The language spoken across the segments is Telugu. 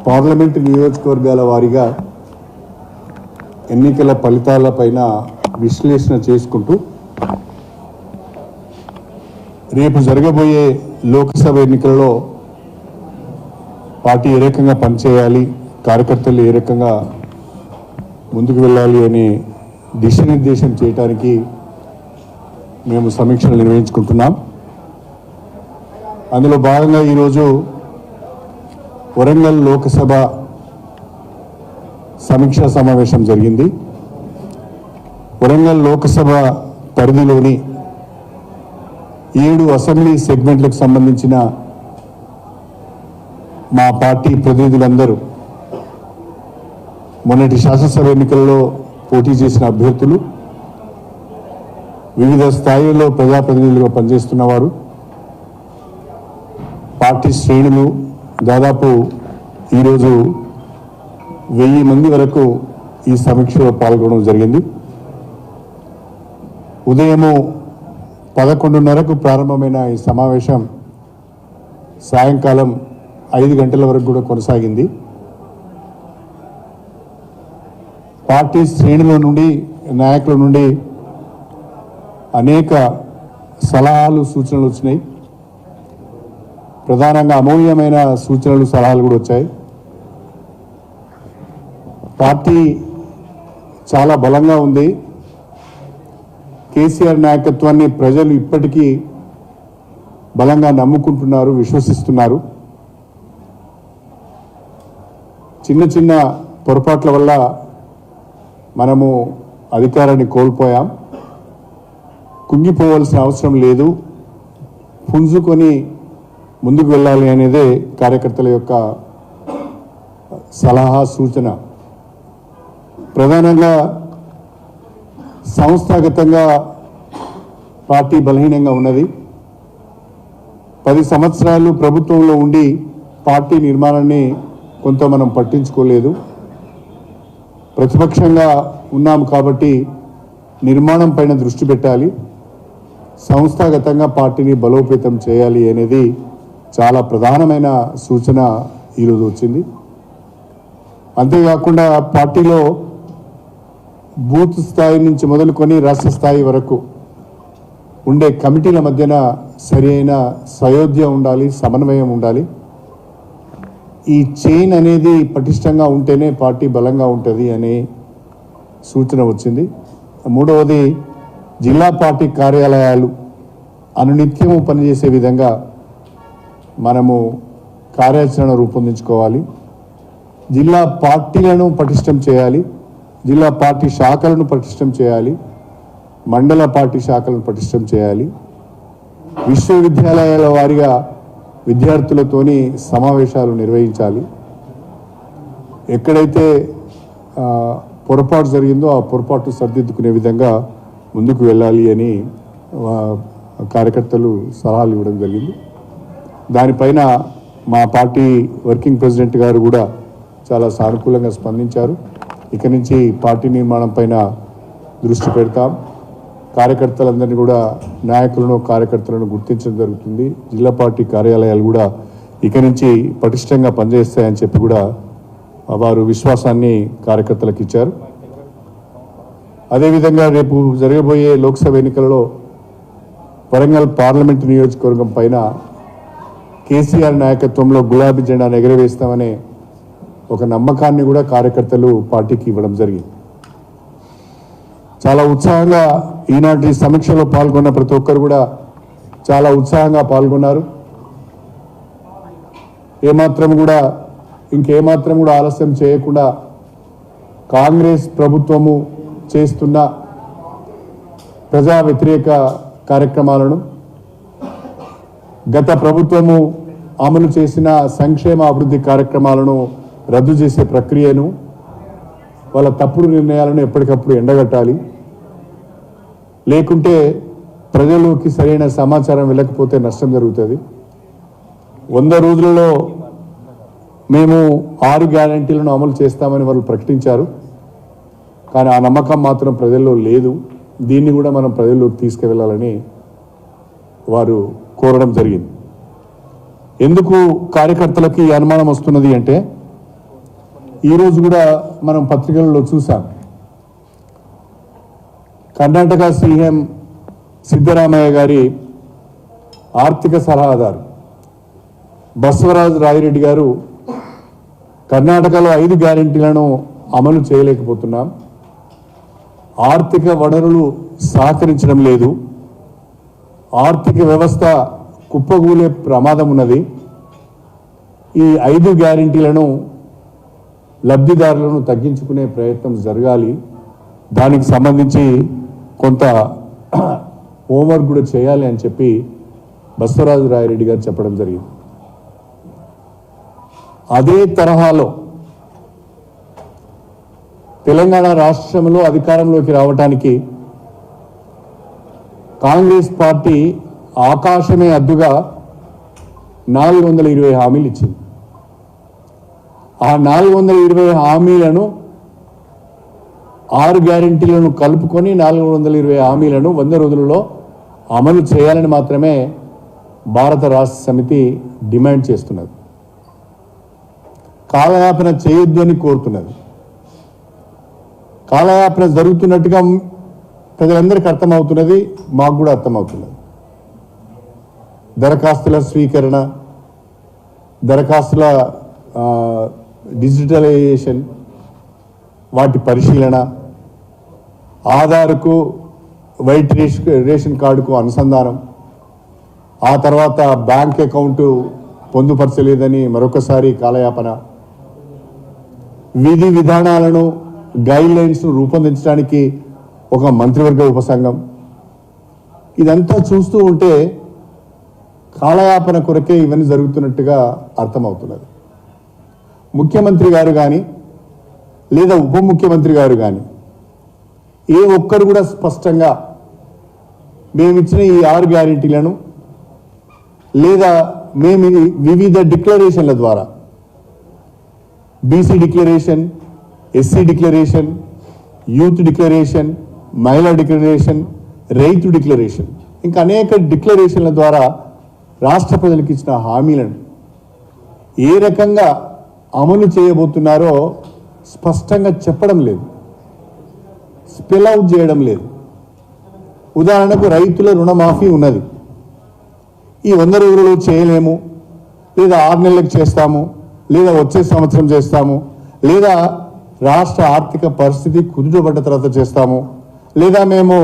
పార్లమెంటు నియోజకవర్గాల వారీగా ఎన్నికల ఫలితాలపైన విశ్లేషణ చేసుకుంటూ రేపు జరగబోయే లోక్సభ ఎన్నికల్లో పార్టీ ఏ రకంగా పనిచేయాలి, కార్యకర్తలు ఏ రకంగా ముందుకు వెళ్ళాలి అనే దిశానిర్దేశం చేయడానికి మేము సమీక్షలు నిర్వహించుకుంటున్నాం. అందులో భాగంగా ఈరోజు వరంగల్ లోక్సభ సమీక్షా సమావేశం జరిగింది. వరంగల్ లోక్సభ పరిధిలోని 7 అసెంబ్లీ సెగ్మెంట్లకు సంబంధించిన మా పార్టీ ప్రతినిధులందరూ మొన్నటి శాసనసభ ఎన్నికల్లో పోటీ చేసిన అభ్యర్థులు, వివిధ స్థాయిల్లో ప్రజాప్రతినిధులుగా పనిచేస్తున్నవారు, పార్టీ శ్రేణులు దాదాపు ఈరోజు 1000 మంది వరకు ఈ సమీక్షలో పాల్గొనడం జరిగింది. ఉదయము 11:30కు ప్రారంభమైన ఈ సమావేశం సాయంకాలం 5 గంటల వరకు కూడా కొనసాగింది. పార్టీ శ్రేణుల నుండి, నాయకుల నుండి అనేక సలహాలు, సూచనలు వచ్చినాయి. ప్రధానంగా అమూల్యమైన సూచనలు, సలహాలు కూడా వచ్చాయి. పార్టీ చాలా బలంగా ఉంది. కేసీఆర్ నాయకత్వాన్ని ప్రజలు ఇప్పటికీ బలంగా నమ్ముకుంటున్నారు, విశ్వసిస్తున్నారు. చిన్న చిన్న పొరపాట్ల వల్ల మనము అధికారాన్ని కోల్పోయాం. కుంగిపోవాల్సిన అవసరం లేదు, పుంజుకొని ముందుకు వెళ్ళాలి అనేదే కార్యకర్తల యొక్క సలహా, సూచన. ప్రధానంగా సంస్థాగతంగా పార్టీ బలహీనంగా ఉన్నది. 10 సంవత్సరాలు ప్రభుత్వంలో ఉండి పార్టీ నిర్మాణాన్ని కొంత మనం పట్టించుకోలేదు. ప్రతిపక్షంగా ఉన్నాము కాబట్టి నిర్మాణం పైన దృష్టి పెట్టాలి, సంస్థాగతంగా పార్టీని బలోపేతం చేయాలి అనేది చాలా ప్రధానమైన సూచన ఈరోజు వచ్చింది. అంతేకాకుండా పార్టీలో బూత్ స్థాయి నుంచి మొదలుకొని రాష్ట్ర స్థాయి వరకు ఉండే కమిటీల మధ్యన సరి అయిన సయోధ్య ఉండాలి, సమన్వయం ఉండాలి. ఈ చైన్ అనేది పటిష్టంగా ఉంటేనే పార్టీ బలంగా ఉంటుంది అనే సూచన వచ్చింది. మూడవది, జిల్లా పార్టీ కార్యాలయాలు అనునిత్యము పనిచేసే విధంగా మనము కార్యాచరణ రూపొందించుకోవాలి. జిల్లా పార్టీలను పటిష్టం చేయాలి, జిల్లా పార్టీ శాఖలను పటిష్టం చేయాలి, మండల పార్టీ శాఖలను పటిష్టం చేయాలి. విశ్వవిద్యాలయాల వారీగా విద్యార్థులతోని సమావేశాలు నిర్వహించాలి. ఎక్కడైతే పొరపాటు జరిగిందో ఆ పొరపాటు సరిదిద్దుకునే విధంగా ముందుకు వెళ్ళాలి అని కార్యకర్తలు సలహాలు ఇవ్వడం జరిగింది. దానిపైన మా పార్టీ వర్కింగ్ ప్రెసిడెంట్ గారు కూడా చాలా సానుకూలంగా స్పందించారు. ఇక నుంచి పార్టీ నిర్మాణం పైన దృష్టి పెడతాం. కార్యకర్తలందరినీ కూడా, నాయకులను, కార్యకర్తలను గుర్తించడం జరుగుతుంది. జిల్లా పార్టీ కార్యాలయాలు కూడా ఇక నుంచి పటిష్టంగా పనిచేస్తాయని చెప్పి కూడా వారు విశ్వాసాన్ని కార్యకర్తలకు ఇచ్చారు. అదేవిధంగా రేపు జరగబోయే లోక్సభ ఎన్నికలలో వరంగల్ పార్లమెంటు నియోజకవర్గం పైన కేసీఆర్ నాయకత్వంలో గులాబీ జెండాను ఎగరవేస్తామనే ఒక నమ్మకాన్ని కూడా కార్యకర్తలు పార్టీకి ఇవ్వడం జరిగింది. చాలా ఉత్సాహంగా ఈనాటి సమీక్షలో పాల్గొన్న ప్రతి ఒక్కరు కూడా చాలా ఉత్సాహంగా పాల్గొన్నారు. ఇంకేమాత్రం కూడా ఆలస్యం చేయకుండా కాంగ్రెస్ ప్రభుత్వము చేస్తున్న ప్రజా వ్యతిరేక కార్యక్రమాలను, గత ప్రభుత్వము అమలు చేసిన సంక్షేమ అభివృద్ధి కార్యక్రమాలను రద్దు చేసే ప్రక్రియను, వాళ్ళ తప్పుడు నిర్ణయాలను ఎప్పటికప్పుడు ఎండగట్టాలి. లేకుంటే ప్రజల్లోకి సరైన సమాచారం వెళ్ళకపోతే నష్టం జరుగుతుంది. 100 రోజులలో మేము 6 గ్యారంటీలను అమలు చేస్తామని వాళ్ళు ప్రకటించారు. కానీ ఆ నమ్మకం మాత్రం ప్రజల్లో లేదు. దీన్ని కూడా మనం ప్రజల్లోకి తీసుకువెళ్ళాలని వారు కోరడం జరిగింది. ఎందుకు కార్యకర్తలకి అనుమానం వస్తున్నది అంటే, ఈరోజు కూడా మనం పత్రికల్లో చూసాం. కర్ణాటక సీఎం సిద్ధరామయ్య గారి ఆర్థిక సలహాదారు బసవరాజు రాయిరెడ్డి గారు కర్ణాటకలో 5 గ్యారెంటీలను అమలు చేయలేకపోతున్నాం, ఆర్థిక వనరులు సహకరించడం లేదు, ఆర్థిక వ్యవస్థ కుప్పగూలే ప్రమాదం ఉన్నది, ఈ 5 గ్యారెంటీలను లబ్ధిదారులను తగ్గించుకునే ప్రయత్నం జరగాలి, దానికి సంబంధించి కొంత హోంవర్క్ కూడా చేయాలి అని చెప్పి బసవరాజు రాయిరెడ్డి గారు చెప్పడం జరిగింది. అదే తరహాలో తెలంగాణ రాష్ట్రంలో అధికారంలోకి రావడానికి కాంగ్రెస్ పార్టీ ఆకాశమే అద్దుగా 420 హామీలు ఇచ్చింది. ఆ 420 హామీలను 6 గ్యారెంటీలను కలుపుకొని 420 హామీలను 100 రోజులలో అమలు చేయాలని మాత్రమే భారత రాష్ట్ర సమితి డిమాండ్ చేస్తున్నది. కాలయాపన చేయొద్దు అని కోరుతున్నది. కాలయాపన జరుగుతున్నట్టుగా ప్రజలందరికీ అర్థమవుతున్నది, మాకు కూడా అర్థమవుతున్నది. దరఖాస్తుల స్వీకరణ, దరఖాస్తుల డిజిటలైజేషన్, వాటి పరిశీలన, ఆధార్కు వైట్ రేషన్ కార్డుకు అనుసంధానం, ఆ తర్వాత బ్యాంక్ అకౌంటు పొందుపరచలేదని మరొకసారి కాలయాపన, విధి విధానాలను గైడ్ లైన్స్ రూపొందించడానికి ఒక మంత్రివర్గ ఉపసంఘం, ఇదంతా చూస్తూ ఉంటే కాలయాపన కొరకే ఇవన్నీ జరుగుతున్నట్టుగా అర్థమవుతున్నది. ముఖ్యమంత్రి గారు కానీ లేదా ఉప ముఖ్యమంత్రి గారు కానీ ఏ ఒక్కరు కూడా స్పష్టంగా మేమిచ్చిన ఈ 6 గ్యారెంటీలను లేదా మేము వివిధ డిక్లరేషన్ల ద్వారా BC declaration, SC declaration, youth declaration, మహిళా డిక్లరేషన్, రైతు డిక్లరేషన్, ఇంకా అనేక డిక్లరేషన్ల ద్వారా రాష్ట్ర ప్రజలకు ఇచ్చిన హామీలను ఏ రకంగా అమలు చేయబోతున్నారో స్పష్టంగా చెప్పడం లేదు, స్పెల్ అవుట్ చేయడం లేదు. ఉదాహరణకు రైతుల రుణమాఫీ ఉన్నది, ఈ 100 రోజులలో చేయలేము, లేదా 6 నెలలకు చేస్తాము, లేదా వచ్చే సంవత్సరం చేస్తాము, లేదా రాష్ట్ర ఆర్థిక పరిస్థితి కుదుటపడ్డ తర్వాత చేస్తాము, లేదా మేము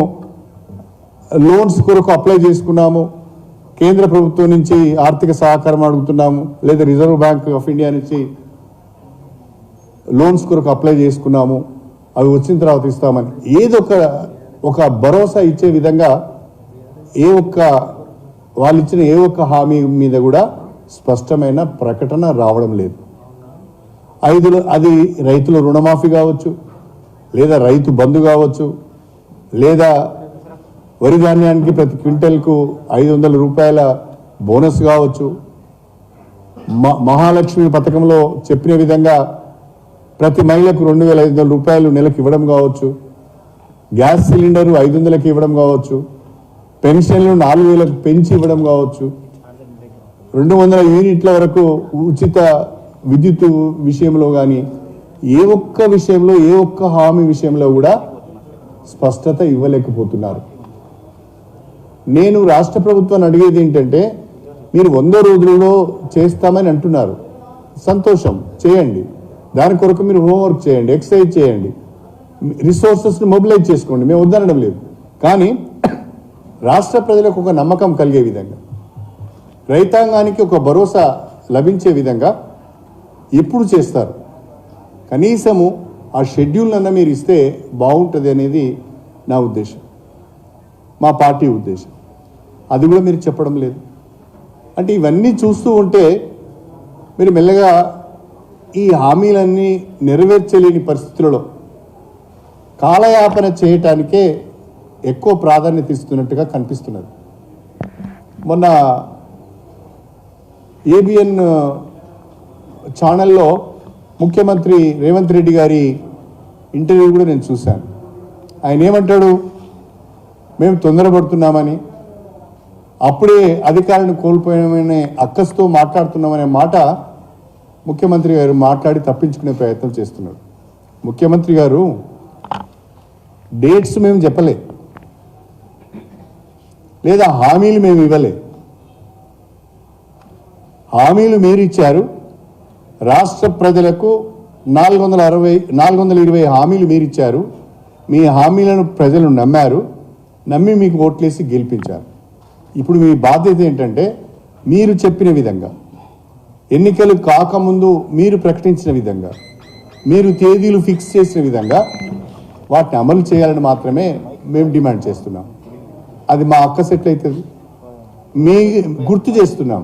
లోన్స్ కొరకు అప్లై చేసుకున్నాము, కేంద్ర ప్రభుత్వం నుంచి ఆర్థిక సహకారం అడుగుతున్నాము, లేదా రిజర్వ్ బ్యాంక్ ఆఫ్ ఇండియా నుంచి లోన్స్ కొరకు అప్లై చేసుకున్నాము, అవి వచ్చిన తర్వాత ఇస్తామని ఏదో ఒక భరోసా ఇచ్చే విధంగా వాళ్ళు ఇచ్చిన ఏ ఒక్క హామీ మీద కూడా స్పష్టమైన ప్రకటన రావడం లేదు. అది రైతుల రుణమాఫీ కావచ్చు, లేదా రైతు బంధు కావచ్చు, లేదా వరి ధాన్యానికి ప్రతి క్వింటల్కు 500 రూపాయల బోనస్ కావచ్చు, మహాలక్ష్మి పథకంలో చెప్పిన విధంగా ప్రతి మహిళకు 2500 రూపాయలు నెలకు ఇవ్వడం కావచ్చు, గ్యాస్ సిలిండరు 500కి ఇవ్వడం కావచ్చు, పెన్షన్లు 4000కు పెంచి ఇవ్వడం కావచ్చు, 200 యూనిట్ల వరకు ఉచిత విద్యుత్ విషయంలో కానీ ఏ ఒక్క విషయంలో ఏ ఒక్క హామీ విషయంలో కూడా స్పష్టత ఇవ్వలేకపోతున్నారు. నేను రాష్ట్ర ప్రభుత్వాన్ని అడిగేది ఏంటంటే, మీరు 100 రోజులలో చేస్తామని అంటున్నారు, సంతోషం, చేయండి, దాని కొరకు మీరు హోంవర్క్ చేయండి, ఎక్సర్సైజ్ చేయండి, రిసోర్సెస్ని మొబిలైజ్ చేసుకోండి, మేము వద్దనడం లేదు. కానీ రాష్ట్ర ప్రజలకు ఒక నమ్మకం కలిగే విధంగా, రైతాంగానికి ఒక భరోసా లభించే విధంగా ఎప్పుడు చేస్తారు, కనీసము ఆ షెడ్యూల్ అన్న మీరు ఇస్తే బాగుంటుంది అనేది నా ఉద్దేశం, మా పార్టీ ఉద్దేశం. అది కూడా మీరు చెప్పడం లేదు. అంటే ఇవన్నీ చూస్తూ ఉంటే మీరు మెల్లగా ఈ హామీలన్నీ నెరవేర్చలేని పరిస్థితులలో కాలయాపన చేయటానికే ఎక్కువ ప్రాధాన్యత ఇస్తున్నట్టుగా కనిపిస్తున్నది. మొన్న ఏబిఎన్ ఛానల్లో ముఖ్యమంత్రి రేవంత్ రెడ్డి గారి ఇంటర్వ్యూ కూడా నేను చూశాను. ఆయన ఏమంటాడు, మేము తొందరపడుతున్నామని, అప్పుడే అధికారాన్ని కోల్పోయామనే అక్కస్తో మాట్లాడుతున్నామనే మాట ముఖ్యమంత్రి గారు మాట్లాడి తప్పించుకునే ప్రయత్నం చేస్తున్నారు. ముఖ్యమంత్రి గారు డేట్స్ మేము చెప్పలే, లేదా హామీలు మేము ఇవ్వలే. హామీలు మీరు ఇచ్చారు. రాష్ట్ర ప్రజలకు 420 హామీలు మీరు ఇచ్చారు. మీ హామీలను ప్రజలు నమ్మారు, నమ్మి మీకు ఓట్లేసి గెలిపించారు. ఇప్పుడు మీ బాధ్యత ఏంటంటే మీరు చెప్పిన విధంగా, ఎన్నికలు కాకముందు మీరు ప్రకటించిన విధంగా, మీరు తేదీలు ఫిక్స్ చేసిన విధంగా వాటిని అమలు చేయాలని మాత్రమే మేము డిమాండ్ చేస్తున్నాం. అది మా అక్కసెట్లు అవుతుంది. గుర్తు చేస్తున్నాం,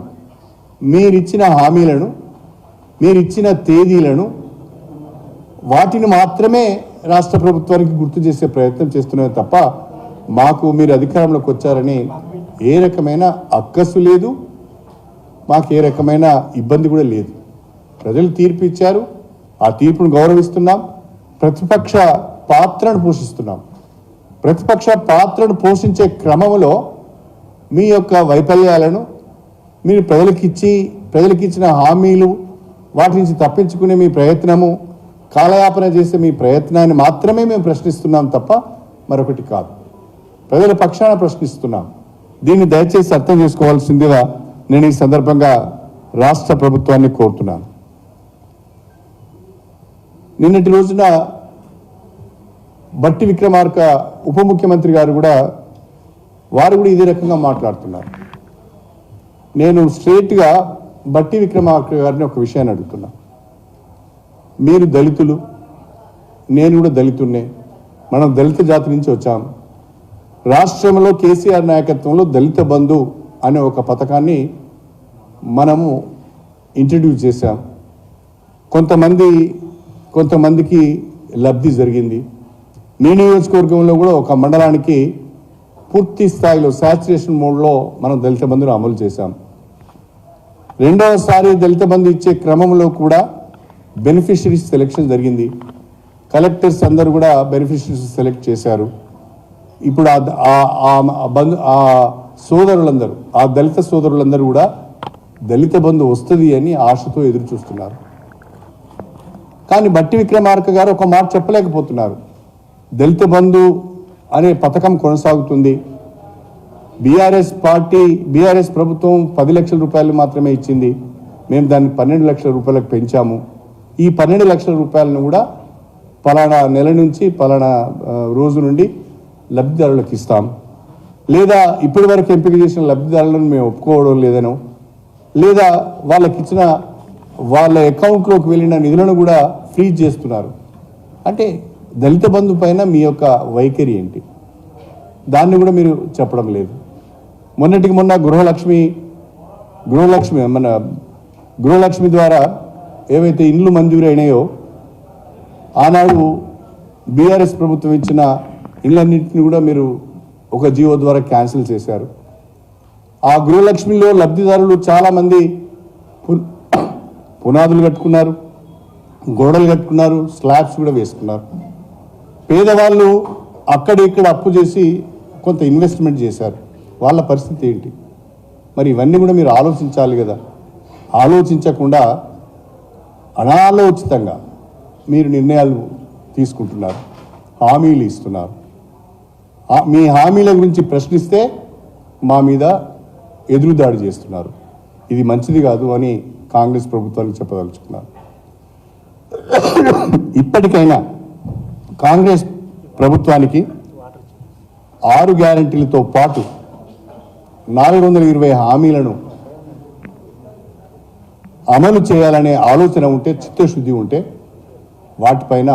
మీరిచ్చిన హామీలను, మీరిచ్చిన తేదీలను, వాటిని మాత్రమే రాష్ట్ర ప్రభుత్వానికి గుర్తు చేసే ప్రయత్నం చేస్తున్నామే తప్ప మాకు మీరు అధికారంలోకి వచ్చారని ఏ రకమైన అక్కసు లేదు, మాకు ఏ రకమైన ఇబ్బంది కూడా లేదు. ప్రజలు తీర్పు ఇచ్చారు, ఆ తీర్పును గౌరవిస్తున్నాం. ప్రతిపక్ష పాత్రను పోషిస్తున్నాం. ప్రతిపక్ష పాత్రను పోషించే క్రమంలో మీ యొక్క వైఫల్యాలను, మీరు ప్రజలకు ఇచ్చిన హామీలు, వాటి నుంచి తప్పించుకునే మీ ప్రయత్నము, కాలయాపన చేసే మీ ప్రయత్నాన్ని మాత్రమే మేము ప్రశ్నిస్తున్నాం తప్ప మరొకటి కాదు. ప్రజల పక్షాన ప్రశ్నిస్తున్నాం. దీన్ని దయచేసి అర్థం చేసుకోవాల్సిందిగా నేను ఈ సందర్భంగా రాష్ట్ర ప్రభుత్వాన్ని కోరుతున్నాను. నిన్నటి రోజున బట్టి విక్రమార్క ఉప ముఖ్యమంత్రి గారు కూడా ఇదే రకంగా మాట్లాడుతున్నారు. నేను స్ట్రేట్గా బట్టి విక్రమార్క గారిని ఒక విషయాన్ని అడుగుతున్నా. మీరు దళితులు, నేను కూడా దళితున్నే, మనం దళిత జాతి నుంచి వచ్చాం. రాష్ట్రంలో కేసీఆర్ నాయకత్వంలో దళిత బంధు అనే ఒక పథకాన్ని మనము ఇంట్రడ్యూస్ చేశాం. కొంతమందికి లబ్ధి జరిగింది. మీ నియోజకవర్గంలో కూడా ఒక మండలానికి పూర్తి స్థాయిలో శాచురేషన్ మోడ్లో మనం దళిత బంధును అమలు చేశాం. రెండవసారి దళిత బంధు ఇచ్చే క్రమంలో కూడా బెనిఫిషరీస్ సెలెక్షన్ జరిగింది. కలెక్టర్స్ అందరూ కూడా బెనిఫిషరీస్ సెలెక్ట్ చేశారు. ఇప్పుడు ఆ సోదరులందరూ, ఆ దళిత సోదరులందరూ కూడా దళిత బంధు వస్తుంది అని ఆశతో ఎదురు చూస్తున్నారు. కానీ బట్టి విక్రమార్క గారు ఒక మాట చెప్పలేకపోతున్నారు. దళిత బంధు అనే పథకం కొనసాగుతుంది. బీఆర్ఎస్ ప్రభుత్వం 10 లక్షల రూపాయలు మాత్రమే ఇచ్చింది. మేము దాన్ని 12 లక్షల రూపాయలకు పెంచాము. ఈ 12 లక్షల రూపాయలను కూడా పలానా నెల నుంచి పలానా రోజు నుండి లబ్ధిదారులకు ఇస్తాం, లేదా ఇప్పటి వరకు ఎంపిక చేసిన లబ్ధిదారులను మేము ఒప్పుకోవడం లేదనో, లేదా వాళ్ళ అకౌంట్లోకి వెళ్ళిన నిధులను కూడా ఫ్రీజ్ చేస్తున్నారు. అంటే దళిత బంధు పైన మీ యొక్క వైఖరి ఏంటి? దాన్ని కూడా మీరు చెప్పడం లేదు. మొన్నటికి మొన్న గృహలక్ష్మి ద్వారా ఏవైతే ఇండ్లు మంజూరు అయినాయో, ఆనాడు బీఆర్ఎస్ ప్రభుత్వం ఇచ్చిన ఇళ్ళన్నింటినీ కూడా మీరు ఒక జీవో ద్వారా క్యాన్సిల్ చేశారు. ఆ గృహలక్ష్మిలో లబ్ధిదారులు చాలామంది పునాదులు కట్టుకున్నారు, గోడలు కట్టుకున్నారు, స్లాబ్స్ కూడా వేసుకున్నారు. పేదవాళ్ళు అక్కడ అప్పు చేసి కొంత ఇన్వెస్ట్మెంట్ చేశారు. వాళ్ళ పరిస్థితి ఏంటి? మరి ఇవన్నీ కూడా మీరు ఆలోచించాలి కదా. ఆలోచించకుండా అనాలోచితంగా మీరు నిర్ణయాలు తీసుకుంటున్నారు, హామీలు ఇస్తున్నారు. మీ హామీల గురించి ప్రశ్నిస్తే మా మీద ఎదురుదాడి చేస్తున్నారు. ఇది మంచిది కాదు అని కాంగ్రెస్ ప్రభుత్వానికి చెప్పదలుచుకున్నారు. ఇప్పటికైనా కాంగ్రెస్ ప్రభుత్వానికి 6 గ్యారెంటీలతో పాటు 420 హామీలను అమలు చేయాలనే ఆలోచన ఉంటే, చిత్తశుద్ధి ఉంటే వాటిపైన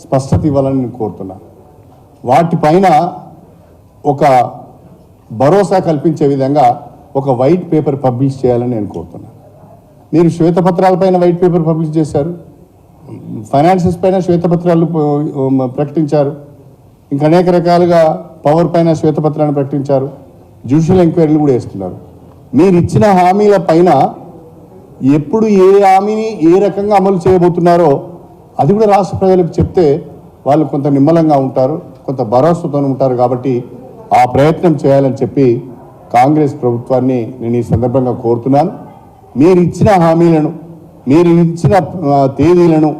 స్పష్టత ఇవ్వాలని నేను కోరుతున్నా. వాటిపైన ఒక భరోసా కల్పించే విధంగా ఒక వైట్ పేపర్ పబ్లిష్ చేయాలని నేను కోరుతున్నా. మీరు శ్వేతపత్రాలపైన వైట్ పేపర్ పబ్లిష్ చేశారు, ఫైనాన్సెస్ పైన శ్వేతపత్రాలు ప్రకటించారు, ఇంకా అనేక రకాలుగా పవర్ పైన శ్వేతపత్రాన్ని ప్రకటించారు, జ్యుడిషియల్ ఎంక్వైరీలు కూడా వేస్తున్నారు. మీరు ఇచ్చిన హామీల పైన ఎప్పుడు ఏ హామీని ఏ రకంగా అమలు చేయబోతున్నారో అది కూడా రాష్ట్ర ప్రజలకు చెప్తే వాళ్ళు కొంత నిమ్మలంగా ఉంటారు, కొంత భరోసాతో ఉంటారు. కాబట్టి ఆ ప్రయత్నం చేయాలని చెప్పి కాంగ్రెస్ ప్రభుత్వాన్ని నేను ఈ సందర్భంగా కోరుతున్నాను. మీరు ఇచ్చిన హామీలను మీరు ఇచ్చిన తేదీలను,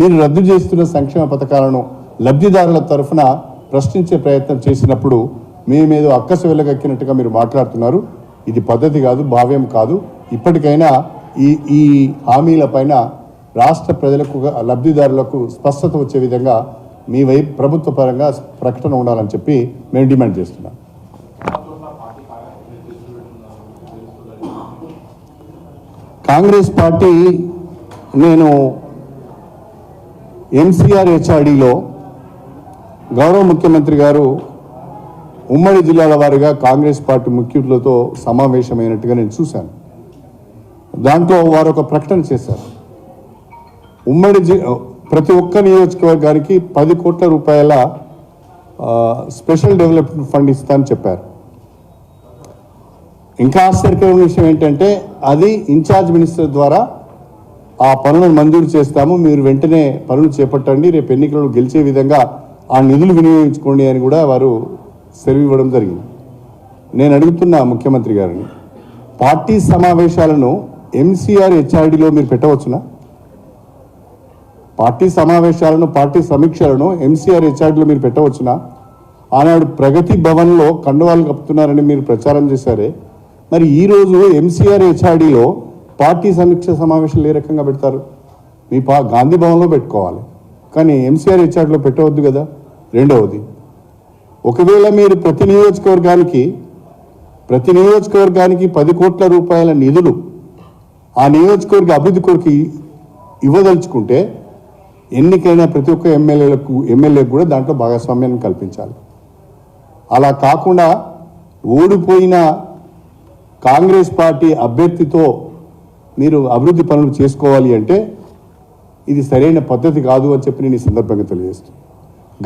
మీరు రద్దు చేస్తున్న సంక్షేమ పథకాలను లబ్ధిదారుల తరఫున ప్రశ్నించే ప్రయత్నం చేసినప్పుడు మేమేదో అక్కసు వెళ్ళగక్కినట్టుగా మీరు మాట్లాడుతున్నారు. ఇది పద్ధతి కాదు, భావ్యం కాదు. ఇప్పటికైనా ఈ హామీల పైన రాష్ట్ర ప్రజలకు, లబ్ధిదారులకు స్పష్టత వచ్చే విధంగా మీ వైపు ప్రభుత్వ పరంగా ప్రకటన ఉండాలని చెప్పి మేము డిమాండ్ చేస్తున్నాం. కాంగ్రెస్ పార్టీ నేను ఎంసీఆర్ హెచ్ఆర్డీలో గౌరవ ముఖ్యమంత్రి గారు ఉమ్మడి జిల్లాల వారీగా కాంగ్రెస్ పార్టీ ముఖ్యులతో సమావేశమైనట్టుగా నేను చూశాను. దాంట్లో వారు ఒక ప్రకటన చేశారు. ప్రతి ఒక్క నియోజకవర్గానికి 10 కోట్ల రూపాయల స్పెషల్ డెవలప్మెంట్ ఫండ్ ఇస్తానని చెప్పారు. ఇంకా ఆశ్చర్యకరమైన విషయం ఏంటంటే అది ఇన్ఛార్జ్ మినిస్టర్ ద్వారా ఆ పనులను మంజూరు చేస్తాము, మీరు వెంటనే పనులు చేపట్టండి, రేపు ఎన్నికలలో గెలిచే విధంగా ఆ నిధులు వినియోగించుకోండి అని కూడా వారు సెలవు ఇవ్వడం జరిగింది. నేను అడుగుతున్నా ముఖ్యమంత్రి గారిని, పార్టీ సమావేశాలను ఎంసీఆర్ హెచ్ఆర్డీలో మీరు పెట్టవచ్చునా? పార్టీ సమావేశాలను, పార్టీ సమీక్షలను ఎంసీఆర్ హెచ్ఆర్డీలో మీరు పెట్టవచ్చునా? ఆనాడు ప్రగతి భవన్లో కండువాలు కప్పుతున్నారని మీరు ప్రచారం చేశారే, మరి ఈరోజు ఎంసీఆర్ హెచ్ఆర్డీలో పార్టీ సమీక్ష సమావేశాలు ఏ రకంగా పెడతారు? మీ గాంధీ భవన్లో పెట్టుకోవాలి, కానీ ఎంసీఆర్ హెచ్ఆర్డీలో పెట్టవద్దు కదా. రెండవది, ఒకవేళ మీరు ప్రతి నియోజకవర్గానికి 10 కోట్ల రూపాయల నిధులు ఆ నియోజకవర్గ అభివృద్ధి కొరకు ఇవ్వదలుచుకుంటే ఎన్నికైన ప్రతి ఒక్క ఎమ్మెల్యేలకు కూడా దాంట్లో భాగస్వామ్యాన్ని కల్పించాలి. అలా కాకుండా ఓడిపోయిన కాంగ్రెస్ పార్టీ అభ్యర్థితో మీరు అభివృద్ధి పనులు చేసుకోవాలి అంటే ఇది సరైన పద్ధతి కాదు అని చెప్పి నేను ఈ సందర్భంగా తెలియజేస్తున్నాను.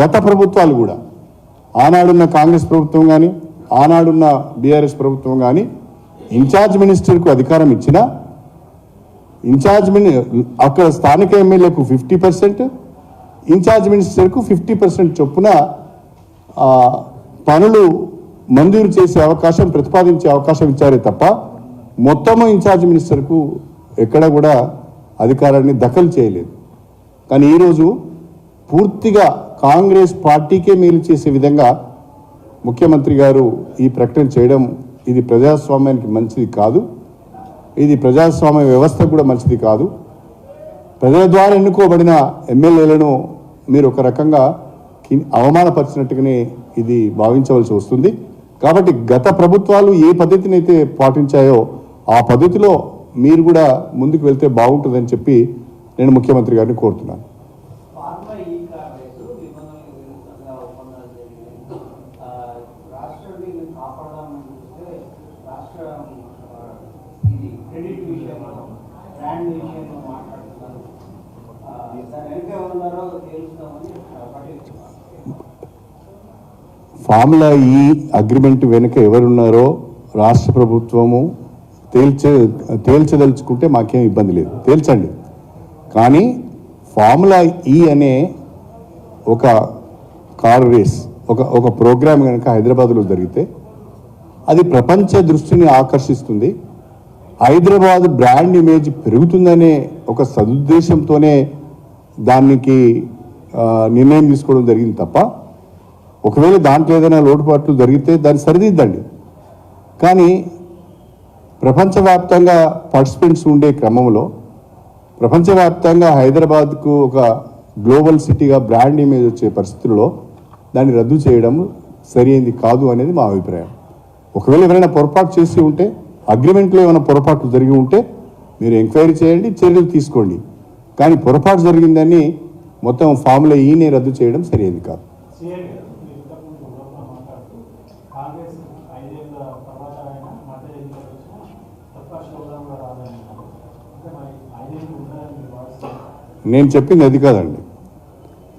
గత ప్రభుత్వాలు కూడా, ఆనాడున్న కాంగ్రెస్ ప్రభుత్వం కానీ ఆనాడున్న బీఆర్ఎస్ ప్రభుత్వం కానీ ఇన్ఛార్జ్ మినిస్టర్కు అధికారం ఇచ్చినా అక్కడ స్థానిక ఎమ్మెల్యేకు 50%, ఇన్ఛార్జ్ మినిస్టర్కు 50% చొప్పున పనులు మంజూరు చేసే అవకాశం, ప్రతిపాదించే అవకాశం ఇచ్చారే తప్ప మొత్తము ఇన్ఛార్జ్ మినిస్టర్కు ఎక్కడ కూడా అధికారాన్ని దఖలు చేయలేదు. కానీ ఈరోజు పూర్తిగా కాంగ్రెస్ పార్టీకే మేలు చేసే విధంగా ముఖ్యమంత్రి గారు ఈ ప్రకటన చేయడం ఇది ప్రజాస్వామ్యానికి మంచిది కాదు, ఇది ప్రజాస్వామ్య వ్యవస్థ కూడా మంచిది కాదు. ప్రజల ద్వారా ఎన్నుకోబడిన ఎమ్మెల్యేలను మీరు ఒక రకంగా అవమానపరిచినట్టుగానే ఇది భావించవలసి వస్తుంది. కాబట్టి గత ప్రభుత్వాలు ఏ పద్ధతిని అయితే పాటించాయో ఆ పద్ధతిలో మీరు కూడా ముందుకు వెళ్తే బాగుంటుందని చెప్పి నేను ముఖ్యమంత్రి గారిని కోరుతున్నాను. ఫార్ములా ఈ అగ్రిమెంట్ వెనుక ఎవరున్నారో రాష్ట్ర ప్రభుత్వము తేల్చదలుచుకుంటే మాకేం ఇబ్బంది లేదు, తేల్చండి. కానీ ఫార్ములా ఈ అనే ఒక కార్ రేస్, ఒక ప్రోగ్రామ్ కనుక హైదరాబాద్లో జరిగితే అది ప్రపంచ దృష్టిని ఆకర్షిస్తుంది, హైదరాబాద్ బ్రాండ్ ఇమేజ్ పెరుగుతుందనే ఒక సదుద్దేశంతోనే దానికి నిర్ణయం తీసుకోవడం జరిగింది తప్ప, ఒకవేళ దాంట్లో ఏదైనా లోటుపాట్లు జరిగితే దాన్ని సరిదిద్దండి. కానీ ప్రపంచవ్యాప్తంగా పార్టిసిపెంట్స్ ఉండే క్రమంలో ప్రపంచవ్యాప్తంగా హైదరాబాద్కు ఒక గ్లోబల్ సిటీగా బ్రాండ్ ఇమేజ్ వచ్చే పరిస్థితుల్లో దాన్ని రద్దు చేయడం సరైనది కాదు అనేది మా అభిప్రాయం. ఒకవేళ ఎవరైనా పొరపాటు చేసి ఉంటే, అగ్రిమెంట్లో ఏమైనా పొరపాట్లు జరిగి ఉంటే మీరు ఎంక్వైరీ చేయండి, చర్యలు తీసుకోండి. కానీ పొరపాటు జరిగిందని మొత్తం ఫార్ములా ఈనే రద్దు చేయడం సరైనది కాదు. నేను చెప్పింది అది కాదండి.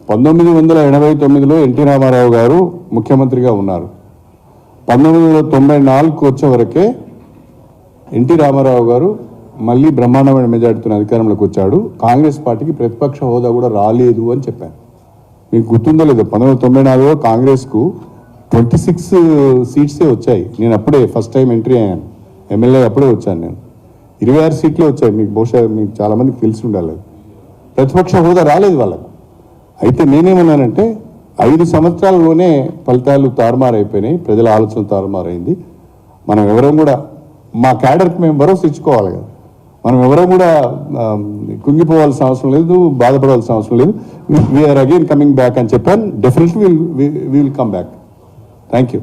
1989లో ఎన్టీ రామారావు గారు ముఖ్యమంత్రిగా ఉన్నారు. 1994కు వచ్చే వరకే ఎన్టీ రామారావు గారు మళ్ళీ బ్రహ్మాండమైన మెజార్టీతో అధికారంలోకి వచ్చాడు. కాంగ్రెస్ పార్టీకి ప్రతిపక్ష హోదా కూడా రాలేదు అని చెప్పాను. మీకు గుర్తుందో లేదో, 1994లో కాంగ్రెస్కు 26 సీట్సే వచ్చాయి. నేను అప్పుడే ఫస్ట్ టైం ఎంట్రీ అయ్యాను, ఎమ్మెల్యే అప్పుడే వచ్చాను నేను. 26 సీట్లు వచ్చాయి. మీకు బహుశా మీకు చాలామందికి తెలిసి ఉండాలి. ప్రతిపక్ష హోదా రాలేదు వాళ్ళకు. అయితే నేనేమన్నానంటే 5 సంవత్సరాల్లోనే ఫలితాలు తారుమారైపోయినాయి, ప్రజల ఆలోచన తారుమారైంది. మనం ఎవరం కూడా మా క్యాడర్కి మేము భరోసా ఇచ్చుకోవాలి కదా. మనం ఎవరం కూడా కుంగిపోవాల్సిన అవసరం లేదు, బాధపడాల్సిన అవసరం లేదు. వీఆర్ అగైన్ కమింగ్ బ్యాక్ అని చెప్పాను. Definitely will come back. Thank you.